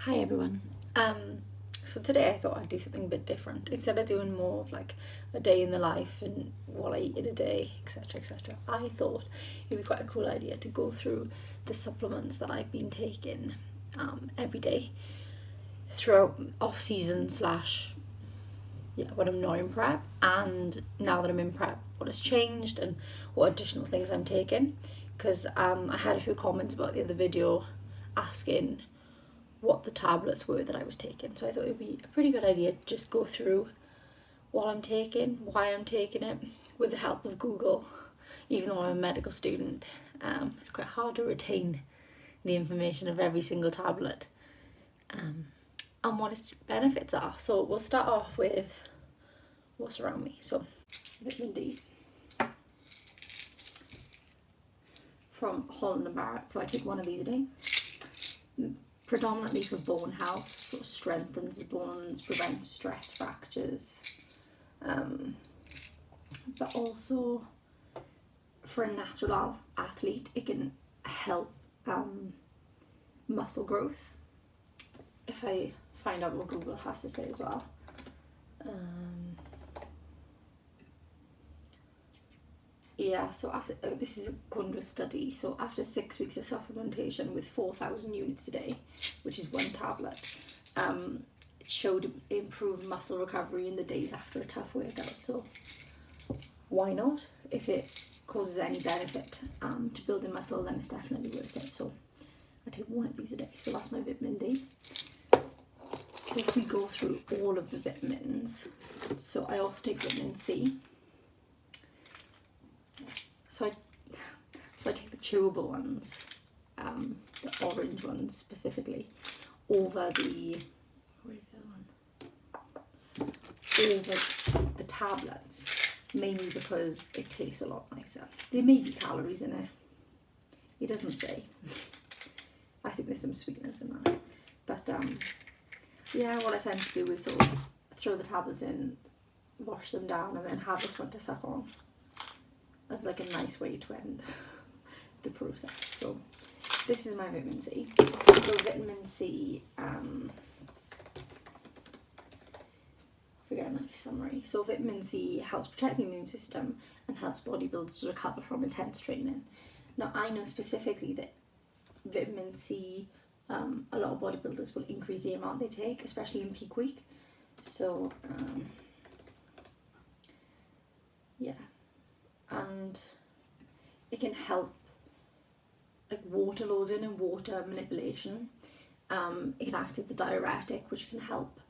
Hi everyone. So today I thought I'd do something a bit different. Instead of doing more of like a day in the life and what I eat in a day, etc., etc., I thought it'd be quite a cool idea to go through the supplements that I've been taking every day throughout off season slash when I'm not in prep, and now that I'm in prep, what has changed and what additional things I'm taking. Because I had a few comments about the other video asking what the tablets were that I was taking. So I thought it would be a pretty good idea to just go through what I'm taking, why I'm taking it, with the help of Google. Even though I'm a medical student, it's quite hard to retain the information of every single tablet and what its benefits are. So we'll start off with what's around me. So vitamin D from Holland & Barrett. So I take one of these a day. Predominantly for bone health, so strengthens bones, prevents stress fractures, but also for a natural athlete it can help muscle growth, if I find out what Google has to say as well. So after this is according to a study, so after 6 weeks of supplementation with 4,000 units a day, which is one tablet, it showed improved muscle recovery in the days after a tough workout. So why not? If it causes any benefit to building muscle, then it's definitely worth it. So I take one of these a day. So that's my vitamin D. So if we go through all of the vitamins, so I also take vitamin C. So I take the chewable ones, the orange ones specifically, over the, where's the other one? Over the tablets, mainly because it tastes a lot nicer. There may be calories in it. It doesn't say. I think there's some sweetness in that. But what I tend to do is sort of throw the tablets in, wash them down, and then have this one to suck on. As like a nice way to end the process. So this is my vitamin C. So vitamin C, we got a nice summary. So vitamin C helps protect the immune system and helps bodybuilders to recover from intense training. Now I know specifically that vitamin C, a lot of bodybuilders will increase the amount they take, especially in peak week. So and it can help like water loading and water manipulation. It can act as a diuretic, which can help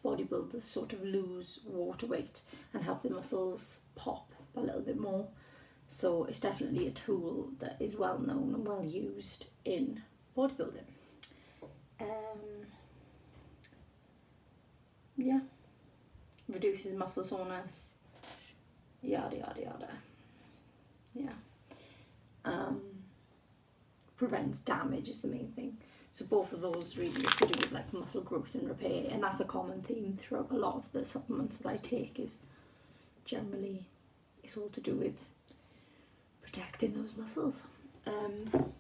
bodybuilders sort of lose water weight and help the muscles pop a little bit more. So it's definitely a tool that is well known and well used in bodybuilding. Reduces muscle soreness, yada yada yada. Prevents damage is the main thing. So both of those really are to do with like muscle growth and repair, and that's a common theme throughout a lot of the supplements that I take. Is generally it's all to do with protecting those muscles. The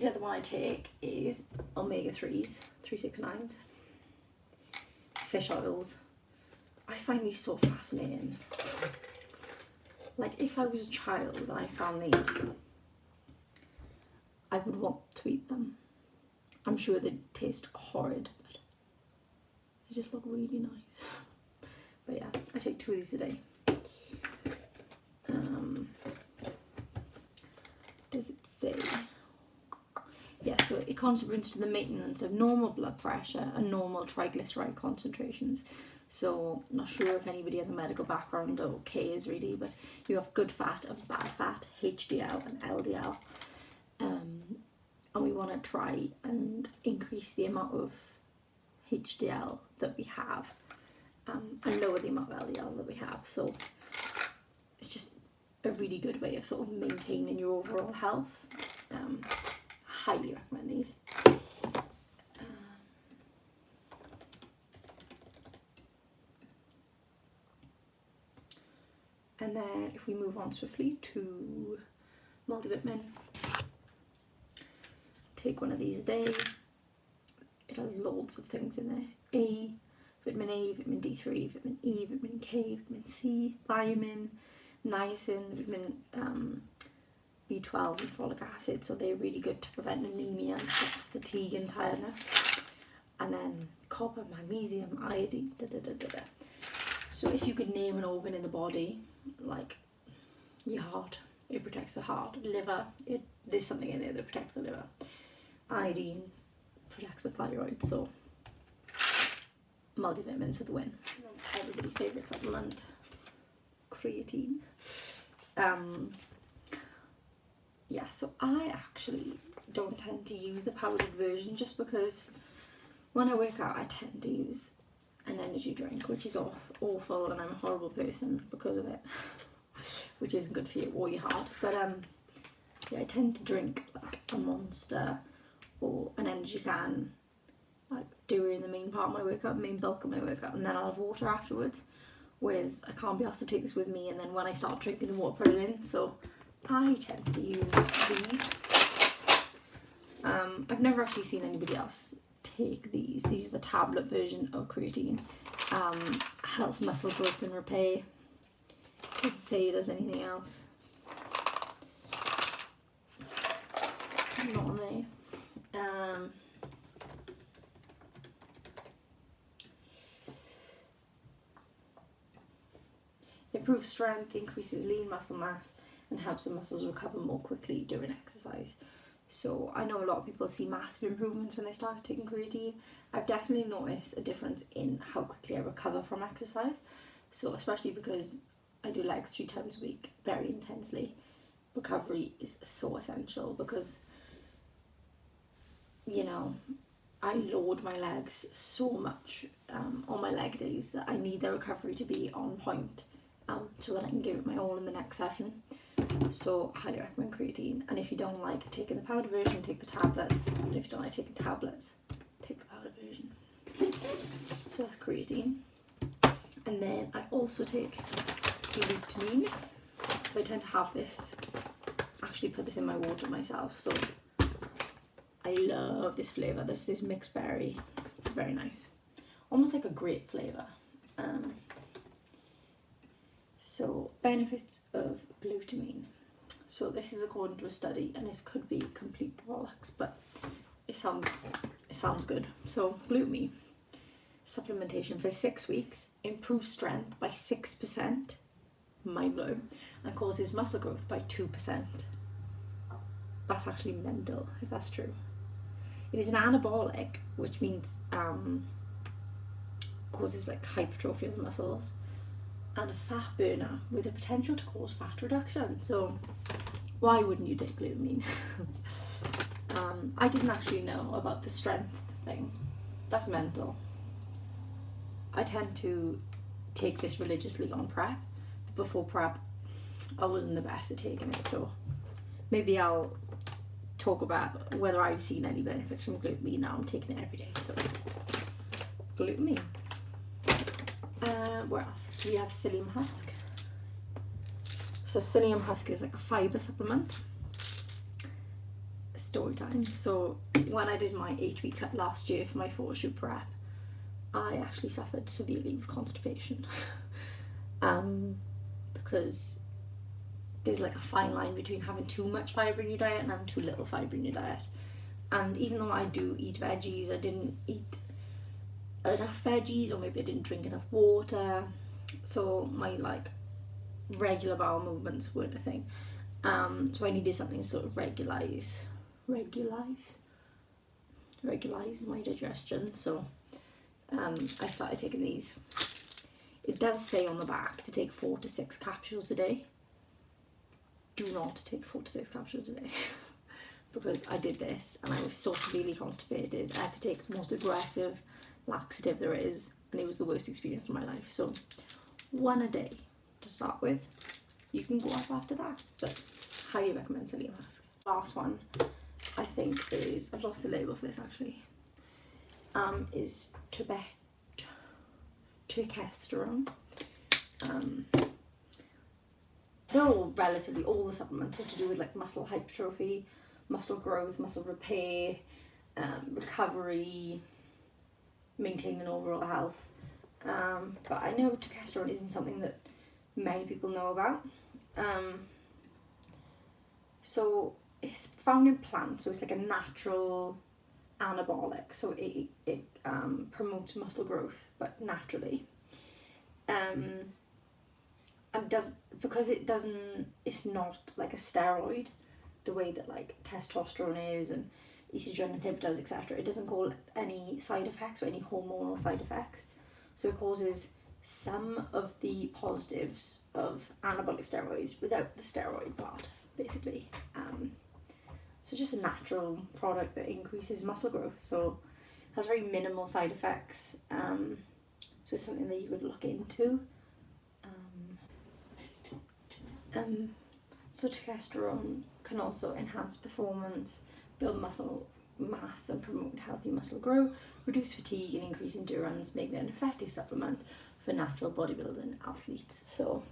other one I take is omega-3s, 369s, fish oils. I find these so fascinating. Like if I was a child and I found these, I would want to eat them. I'm sure they'd taste horrid, but they just look really nice. But yeah, I take 2 of these a day. Does it say? Yeah, so it contributes to the maintenance of normal blood pressure and normal triglyceride concentrations. So not sure if anybody has a medical background or cares really, but you have good fat and bad fat, HDL and LDL. And we want to try and increase the amount of HDL that we have and lower the amount of LDL that we have. So it's just a really good way of sort of maintaining your overall health. Highly recommend these. And then if we move on swiftly to multivitamin, take one of these a day. it has loads of things in there. Vitamin A, vitamin D3, vitamin E, vitamin K, vitamin C, thiamine, niacin, vitamin B12 and folic acid, so they're really good to prevent anemia and fatigue and tiredness. And then copper, magnesium, iodine, So if you could name an organ in the body, like your heart, it protects the heart. Liver, there's something in there that protects the liver. Iodine protects the thyroid, so multivitamins for the win. Everybody's favourite supplement, creatine. Yeah, so I actually don't tend to use the powdered version just because when I work out I tend to use an energy drink, which is awful, and I'm a horrible person because of it, which isn't good for you or your heart. But yeah, I tend to drink like a Monster or an energy can, like during the main part of my workout, the main bulk of my workout, and then I'll have water afterwards. Whereas I can't be asked to take this with me, and then when I start drinking the water, put it in. So I tend to use these. I've never actually seen anybody else take these. These are the tablet version of creatine. Helps muscle growth and repair. Doesn't say it does anything else. Not on there. It improves strength, increases lean muscle mass, and helps the muscles recover more quickly during exercise. So I know a lot of people see massive improvements when they start taking creatine. I've definitely noticed a difference in how quickly I recover from exercise. So especially because I do legs 3 times a week very intensely, recovery is so essential because, you know, I load my legs so much on my leg days that I need the recovery to be on point so that I can give it my all in the next session. So highly recommend creatine. And if you don't like taking the powder version, take the tablets. And if you don't like taking tablets, take the powder version. So that's creatine. And then I also take glutamine. So I tend to have this, actually put this in my water myself. So I love this flavour. This mixed berry. It's very nice. Almost like a grape flavour. So benefits of glutamine. So this is according to a study, and this could be complete bollocks, but it sounds good. So glutamine supplementation for 6 weeks improves strength by 6%, mind blowing, and causes muscle growth by 2%. That's actually mental if that's true. It is an anabolic, which means causes like hypertrophy of the muscles, and a fat burner with the potential to cause fat reduction. So why wouldn't you take glutamine? I didn't actually know about the strength thing. That's mental. I tend to take this religiously on prep. Before prep, I wasn't the best at taking it, so maybe I'll talk about whether I've seen any benefits from glutamine now. I'm taking it every day, so glutamine. What else? So we have psyllium husk. So psyllium husk is like a fibre supplement. Story time. So when I did my HB cut last year for my photo shoot prep, I actually suffered severely with constipation. Because there's like a fine line between having too much fibre in your diet and having too little fibre in your diet. And even though I do eat veggies, I didn't eat enough veggies, or maybe I didn't drink enough water, so my like regular bowel movements weren't a thing. So I needed something to sort of regularize my digestion. So I started taking these. It does say on the back to take 4 to 6 capsules a day. Do not take 4 to 6 capsules a day. Because I did this and I was so severely constipated. I had to take the most aggressive laxative there is, and it was the worst experience of my life. So 1 a day to start with. You can go up after that, but highly recommend psyllium husk. Last one I think is, I've lost the label for this actually, is turkesterone. They're all relatively, all the supplements are to do with like muscle hypertrophy, muscle growth, muscle repair, recovery, maintaining overall health. But I know testosterone isn't something that many people know about. So it's found in plants, so it's like a natural anabolic, so it promotes muscle growth, but naturally. And it's not like a steroid, the way that like testosterone is and estrogen inhibitors, etc. It doesn't cause any side effects or any hormonal side effects. So it causes some of the positives of anabolic steroids without the steroid part, basically. So just a natural product that increases muscle growth. So it has very minimal side effects. So it's something that you could look into. So testosterone can also enhance performance, build muscle mass and promote healthy muscle growth, reduce fatigue and increase endurance, making it an effective supplement for natural bodybuilding athletes. So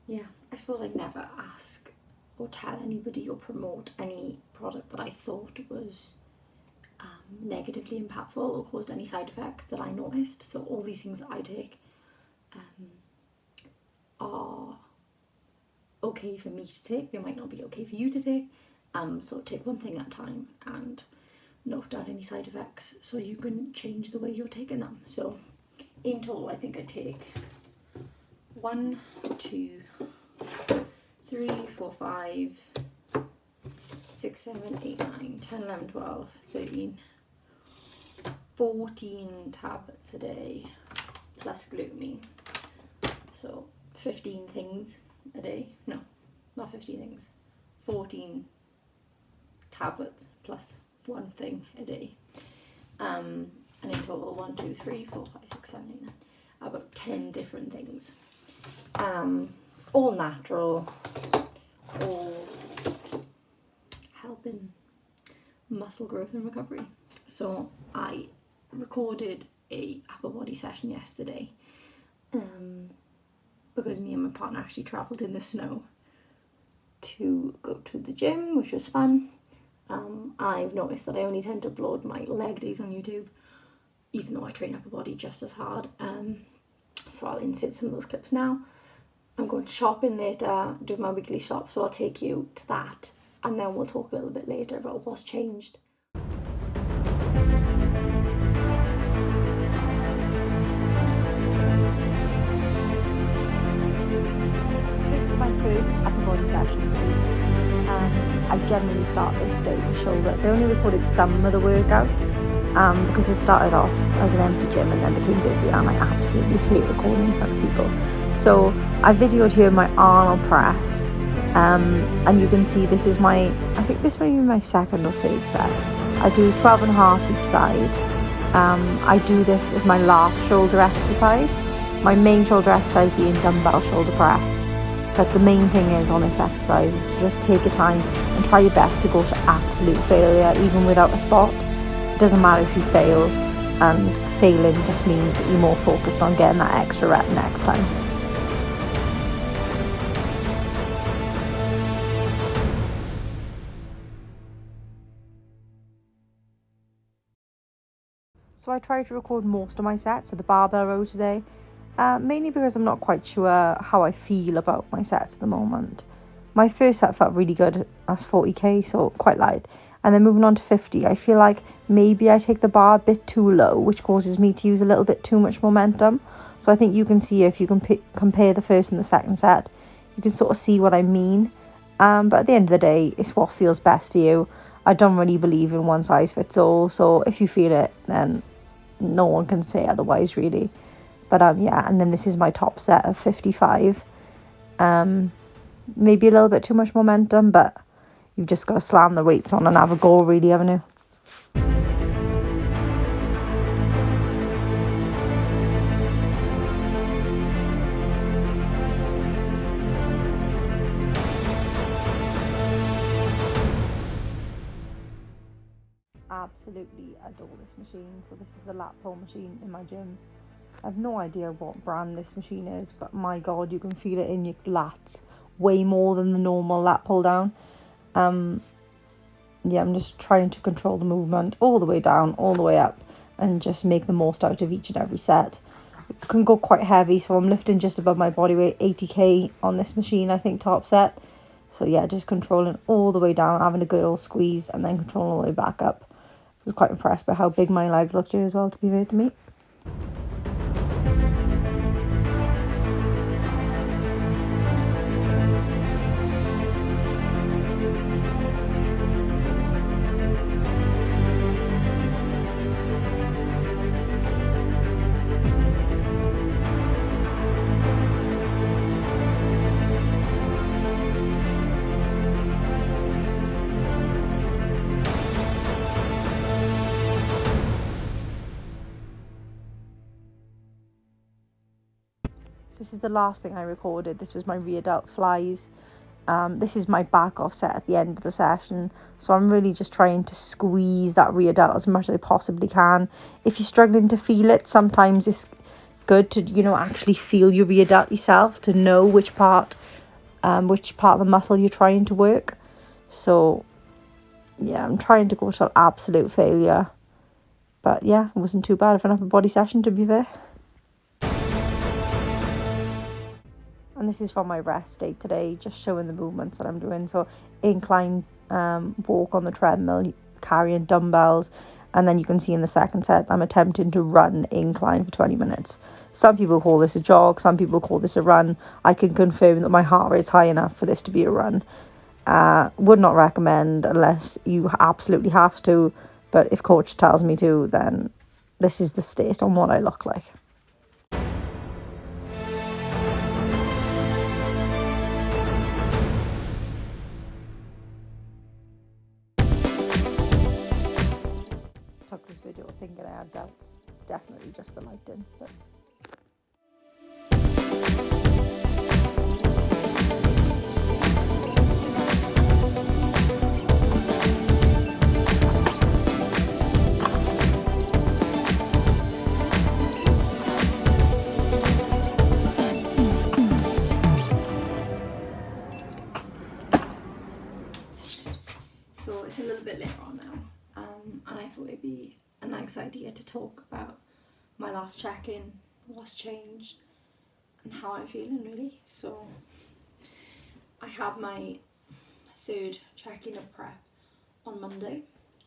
yeah, I suppose I'd never ask or tell anybody or promote any product that I thought was negatively impactful or caused any side effects that I noticed. So all these things that I take are okay for me to take. They might not be okay for you to take. So take one thing at a time and note down any side effects so you can change the way you're taking them. So in total, I think I take 1, 2, 3, 4, 5, 6, 7, 8, 9, 10, 11, 12, 13, 14 tablets a day plus glutamine. So 15 things a day. No, not 15 things. 14 tablets plus one thing a day. And in total 1, 2, 3, 4, 5, 6, 7, 8, 9. About 10 different things. All natural, all helping muscle growth and recovery. So I recorded a upper body session yesterday because me and my partner actually travelled in the snow to go to the gym, which was fun. I've noticed that I only tend to upload my leg days on YouTube, even though I train upper body just as hard. So I'll insert some of those clips now. I'm going shopping later, do my weekly shop, so I'll take you to that, and then we'll talk a little bit later about what's changed. So this is my first upper body session. I generally start this day with shoulders. I only recorded some of the workout because I started off as an empty gym and then became busy, and I absolutely hate recording in front of people. So I videoed here my Arnold press, and you can see this is I think this may be my second or third set. I do 12.5 each side. I do this as my last shoulder exercise. My main shoulder exercise being dumbbell shoulder press. But the main thing is on this exercise is to just take your time and try your best to go to absolute failure, even without a spot. It doesn't matter if you fail, and failing just means that you're more focused on getting that extra rep next time. So I tried to record most of my sets of the barbell row today, mainly because I'm not quite sure how I feel about my sets at the moment. My first set felt really good, that's 40k, so quite light. And then moving on to 50, I feel like maybe I take the bar a bit too low, which causes me to use a little bit too much momentum. So I think you can see, if you can compare the first and the second set, you can sort of see what I mean. But at the end of the day, it's what feels best for you. I don't really believe in one size fits all, so if you feel it, then no one can say otherwise, really. But yeah, and then this is my top set of 55. Maybe a little bit too much momentum, but you've just got to slam the weights on and have a go, really, haven't you? Absolutely adore this machine. So this is the lat pull machine in my gym. I have no idea what brand this machine is, but my god, you can feel it in your lats way more than the normal lat pull down. Yeah, I'm just trying to control the movement all the way down, all the way up, and just make the most out of each and every set. It can go quite heavy, so I'm lifting just above my body weight, 80k on this machine, I think, top set. So yeah, just controlling all the way down, having a good old squeeze, and then controlling all the way back up. I was quite impressed by how big my legs looked here as well, to be fair to me. This is the last thing I recorded. This was my rear delt flies. This is my back offset at the end of the session, so I'm really just trying to squeeze that rear delt as much as I possibly can. If you're struggling to feel it, sometimes it's good to, you know, actually feel your rear delt yourself to know which part of the muscle you're trying to work. So yeah, I'm trying to go to absolute failure, but yeah, it wasn't too bad for an upper body session, to be fair. And this is from my rest day today, just showing the movements that I'm doing. So incline walk on the treadmill, carrying dumbbells, and then you can see in the second set I'm attempting to run incline for 20 minutes. Some people call this a jog, some people call this a run. I can confirm that my heart rate's high enough for this to be a run. Would not recommend unless you absolutely have to, but if coach tells me to, then this is the state on what I look like. Took this video thinking I had doubts. Definitely just the lighting, but so it's a little bit later on now, and I thought it'd be a nice idea to talk about my last check-in, what's changed, and how I'm feeling really. So I have my third check-in of prep on Monday,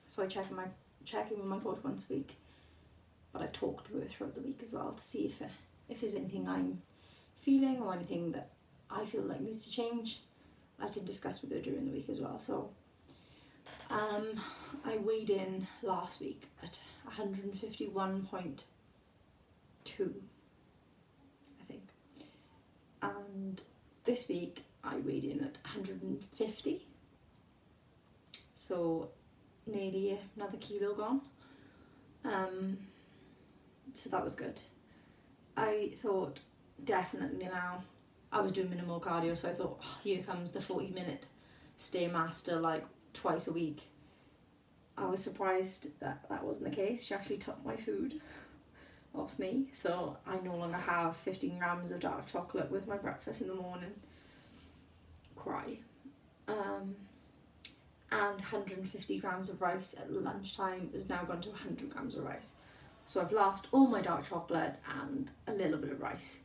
so I check in with my coach once a week, but I talk to her throughout the week as well to see if there's anything I'm feeling or anything that I feel like needs to change. I can discuss with her during the week as well. So I weighed in last week at 151.2, I think, and this week I weighed in at 150, so nearly another kilo gone. So that was good. I thought definitely now, I was doing minimal cardio, so I thought, oh, here comes the 40-minute Stairmaster like twice a week. I was surprised that wasn't the case. She actually took my food off me, so I no longer have 15 grams of dark chocolate with my breakfast in the morning. Cry. And 150 grams of rice at lunchtime has now gone to 100 grams of rice. So I've lost all my dark chocolate and a little bit of rice.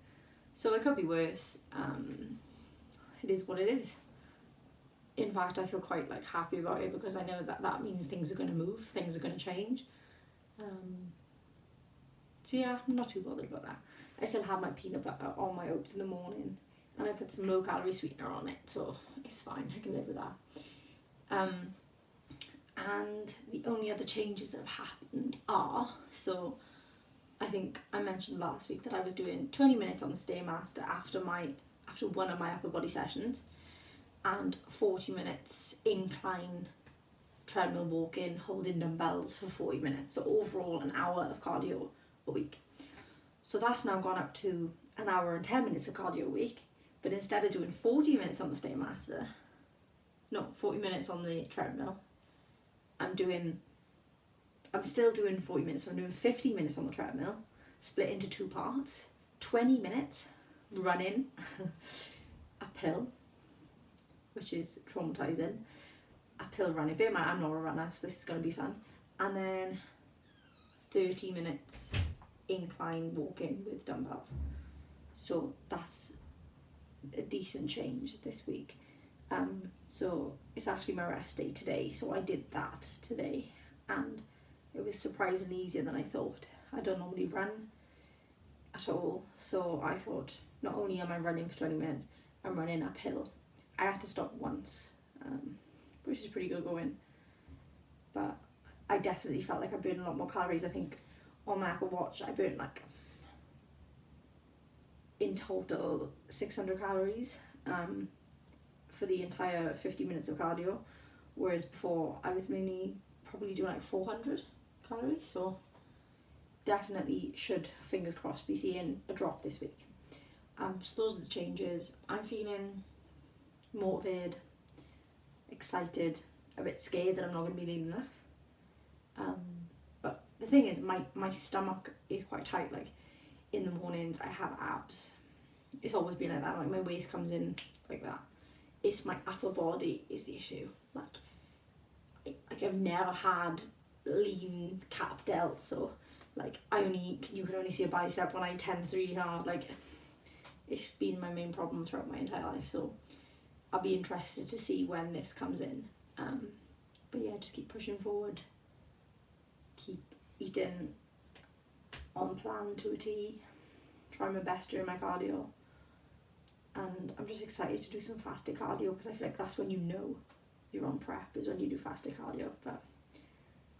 So it could be worse. It is what it is. In fact, I feel quite like happy about it because I know that means things are going to move, things are going to change. So yeah, I'm not too bothered about that. I still have my peanut butter on my oats in the morning, and I put some low calorie sweetener on it, so it's fine, I can live with that. And the only other changes that have happened are, so I think I mentioned last week that I was doing 20 minutes on the Stairmaster after one of my upper body sessions, and 40 minutes incline treadmill walking, holding dumbbells for 40 minutes. So overall an hour of cardio a week. So that's now gone up to an hour and 10 minutes of cardio a week, but instead of doing 40 minutes on the Stairmaster, 40 minutes on the treadmill, I'm still doing 40 minutes, but I'm doing 50 minutes on the treadmill, split into two parts, 20 minutes running uphill, which is traumatizing, uphill running. Bear in mind, I'm not a runner, so this is going to be fun. And then 30 minutes incline walking with dumbbells. So that's a decent change this week. So it's actually my rest day today, so I did that today, and it was surprisingly easier than I thought. I don't normally run at all, so I thought not only am I running for 20 minutes, I'm running uphill. I had to stop once, which is pretty good going, but I definitely felt like I burned a lot more calories. I think on my Apple Watch I burned like in total 600 calories for the entire 50 minutes of cardio, whereas before I was mainly probably doing like 400 calories. So definitely should, fingers crossed, be seeing a drop this week. So those are the changes. I'm feeling motivated, excited, a bit scared that I'm not going to be lean enough. But the thing is, my stomach is quite tight. Like in the mornings I have abs. It's always been like that. Like my waist comes in like that. It's my upper body is the issue. Like I've never had lean cap delts, so like you can only see a bicep when I tense really hard. Like it's been my main problem throughout my entire life. So I'll be interested to see when this comes in. But yeah, just keep pushing forward. Keep eating on plan to a T. Try my best during my cardio. And I'm just excited to do some fasted cardio, because I feel like that's when you know you're on prep, is when you do fasted cardio. But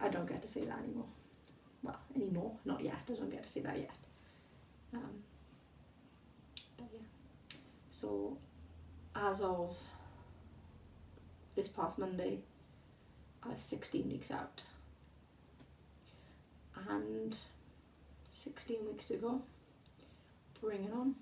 I don't get to say that anymore. Well, anymore, not yet. I don't get to say that yet. But yeah. So as of this past Monday, I was 16 weeks out. And 16 weeks ago, bring it on.